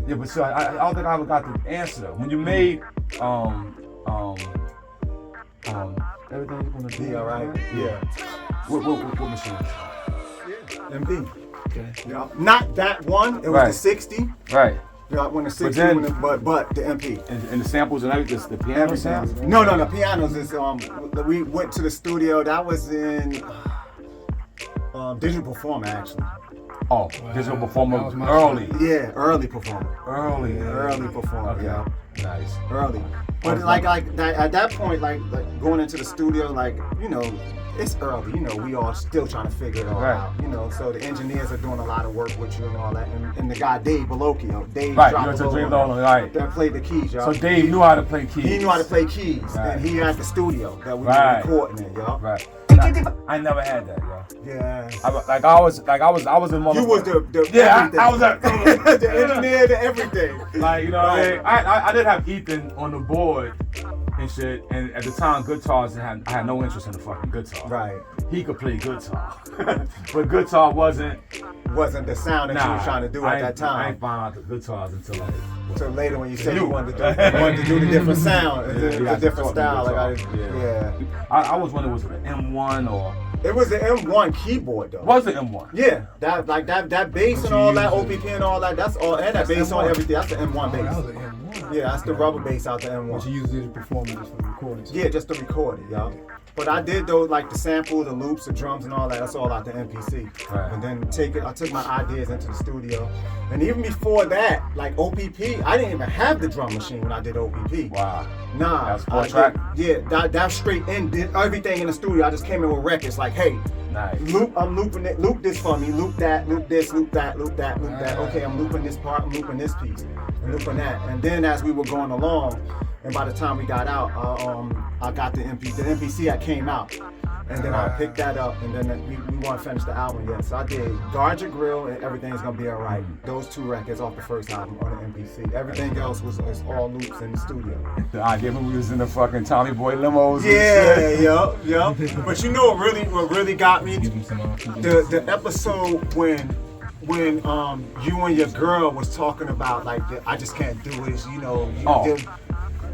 Yeah, but so I don't think I ever got the answer though. When you made everything's gonna be alright. Yeah. What machine? MB. Okay. Yeah. Not that one. It was the 60. Right. Yeah, when the 60, but the MP. And the samples and everything, the piano sounds? No, the pianos is we went to the studio. That was in Digital Performer actually. Oh, wow. Digital Performer early. Yeah, early Performer. Early Performer. Okay. Yeah. Nice. Early. But like that, at that point, like going into the studio, like, you know, it's early. You know, we all still trying to figure it all out. You know, so the engineers are doing a lot of work with you and all that. And the guy Dave Beloki, Dave dropped that played the keys, y'all. So Dave knew how to play keys. He knew how to play keys, and he had the studio that we were recording in, y'all. Right. I never had that, yo. Yeah. I was in motherfucker. You was the I was the engineer to everything. Like, you know what I mean? I did have Ethan on the board and shit, and at the time guitars I had no interest in the fucking guitar. Right. He could play guitar. But guitar wasn't the sound that you were trying to do at that time. I ain't found out the guitars until later when you said you wanted to do the different sound, the different style. Like I was wondering, was it an M1 or? It was the M1 keyboard though. Was it M1? Yeah, that bass and all that, OPP and all that. That's all, and that bass on everything. That's the M1 bass. That was an M1. Yeah, that's the rubber bass out the M1. But you used it to perform just for recording. Yeah, just to record it, y'all. But I did though, like the sample, the loops, the drums and all that, that's all out the MPC. Right. And then I took my ideas into the studio. And even before that, like OPP, I didn't even have the drum machine when I did OPP. Wow. Nah. That's 4-track? That straight in, did everything in the studio. I just came in with records like, hey, nice. I'm looping it, loop this for me, loop that, loop this, loop that, loop that, loop that. Okay, I'm looping this part, I'm looping this piece, and looping that. And then as we were going along, and by the time we got out, I got the MPC that came out. And then I picked that up, and then we weren't finished the album yet. So I did Guard Your Grill and Everything's Gonna Be Alright. Those two records off the first album on the MPC. Everything else was all loops in the studio. The idea when we was in the fucking Tommy Boy limos. Yeah, yup. But you know what really got me? The episode when you and your girl was talking about like I just can't do this, you know.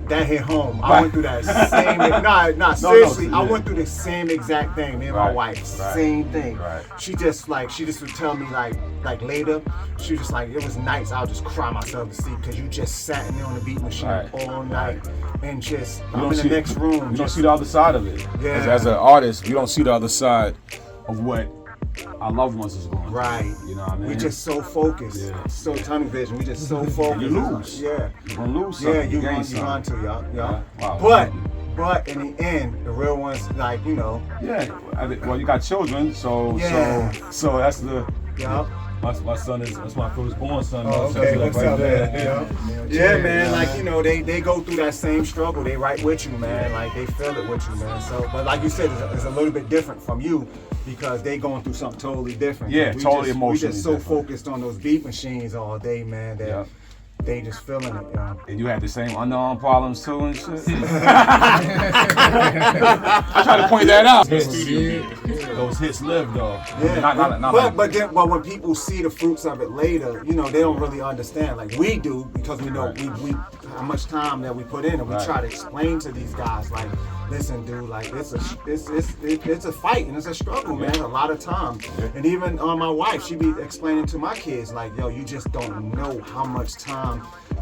That hit home. I went through that same. Seriously. I went through the same exact thing. Me and my wife, same thing. Right. She just would tell me like later. She was just like, it was nights. I'll just cry myself to sleep because you just sat in there on the beat machine all night and just I'm in the next room. You don't see the other side of it. Yeah. As an artist, you don't see the other side of what our loved ones is going through. Right. You know what I mean? We just so focused. Yeah. So tunnel vision. We just so focused. You lose. Yeah. You're gonna lose something. Yeah, you're going to, y'all. Wow. But in the end, the real ones, like, you know. Yeah. Well, you got children, so that's the. Yeah. My son that's my firstborn son. Oh, okay. What's up, man? Yeah, man. Like, you know, they go through that same struggle. They right with you, man. Like, they feel it with you, man. So, but like you said, it's a little bit different from you because they going through something totally different. Yeah, totally emotional. We just so focused on those beat machines all day, man. That they just feeling it, yo. And you had the same underarm problems too and shit. I try to point that out. Those hits live though. Yeah. But when people see the fruits of it later, you know, they don't really understand. Like we do because we know we how much time that we put in, and we try to explain to these guys like, listen, dude, like it's a fight and it's a struggle, man. A lot of time. And even my wife, she be explaining to my kids like, yo, you just don't know how much time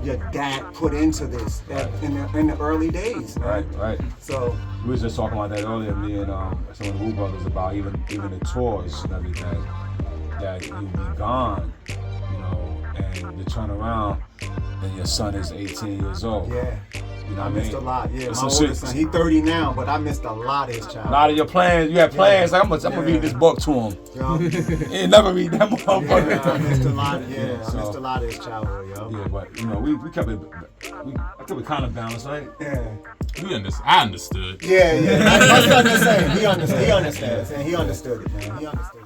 your dad put into this in the early days, man. Right. So we was just talking about that earlier, me and some of the Wu brothers, about even the tours and everything, that you be gone, you know, and you turn around and your son is 18 years old. Yeah. You know I missed a lot. Yeah, my oldest son, he's 30 now, but I missed a lot of his childhood. A lot of your plans, you had plans. Like, I'm gonna read this book to him. He ain't never read that motherfucker. Yeah, I missed a lot. I missed a lot of his childhood, yo. Yeah, but you know, we kept it. I kept it kind of balanced, right? Yeah. I understood. Yeah. My son the same. He understands, and he understood it, man. He understood.